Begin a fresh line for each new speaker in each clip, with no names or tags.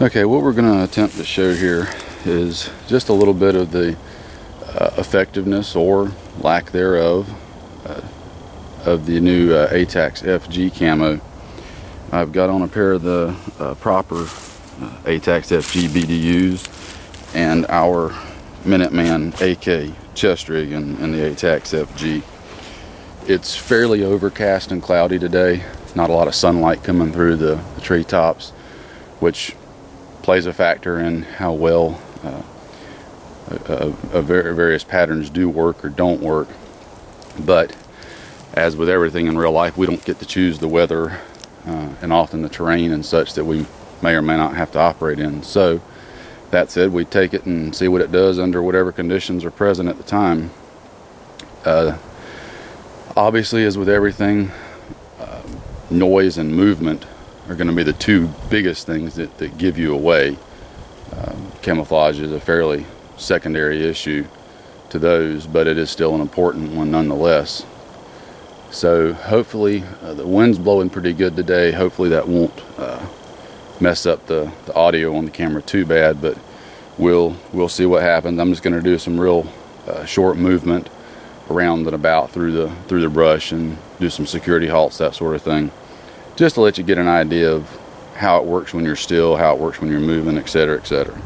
Okay, what we're going to attempt to show here is just a little bit of the effectiveness or lack thereof of the new A-TACS FG camo. I've got on a pair of the Propper A-TACS FG BDUs and our Minuteman AK chest rig in the A-TACS FG. It's fairly overcast and cloudy today. Not a lot of sunlight coming through the treetops, which plays a factor in how well various patterns do work or don't work. But as with everything in real life, we don't get to choose the weather and often the terrain and such that we may or may not have to operate in. So that said, we take it and see what it does under whatever conditions are present at the time. Obviously, as with everything, noise and movement are going to be the two biggest things that give you away. Camouflage is a fairly secondary issue to those, but it is still an important one nonetheless. So hopefully the wind's blowing pretty good today. Hopefully that won't mess up the audio on the camera too bad, but we'll see what happens. I'm just going to do some real short movement around and about through the brush and do some security halts, that sort of thing, just to let you get an idea of how it works when you're still, how it works when you're moving, etc., etc.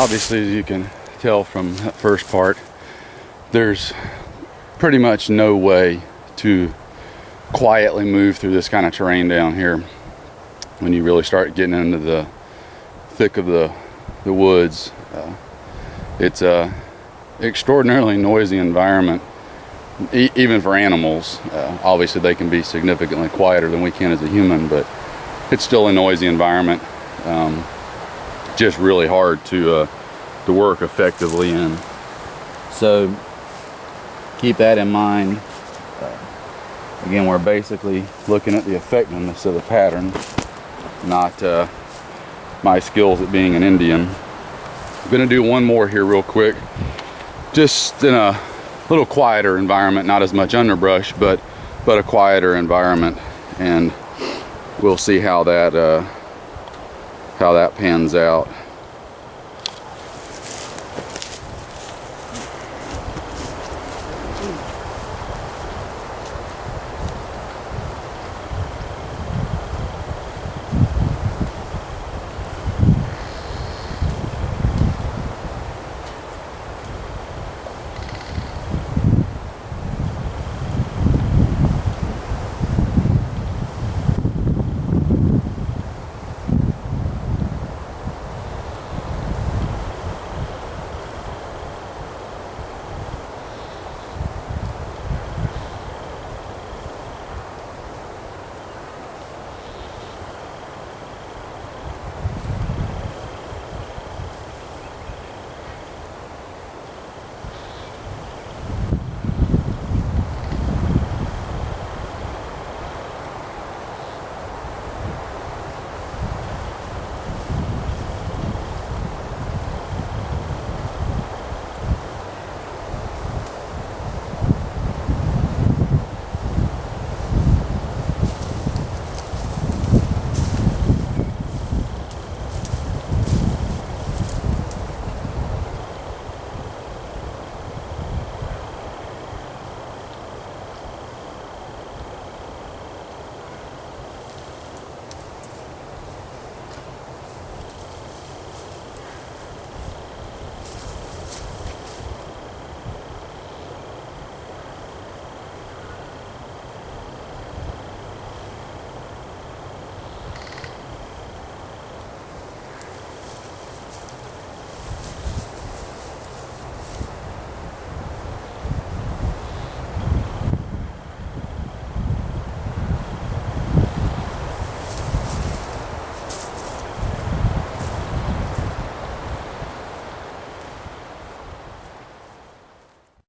obviously, as you can tell from that first part, there's pretty much no way to quietly move through this kind of terrain down here when you really start getting into the thick of the woods. It's a extraordinarily noisy environment, even for animals. Obviously they can be significantly quieter than we can as a human, but it's still a noisy environment. Just really hard to work effectively in. So keep that in mind. Again, we're basically looking at the effectiveness of the pattern, not my skills at being an Indian. I'm gonna do one more here real quick, just in a little quieter environment, not as much underbrush, but a quieter environment, and we'll see how that pans out.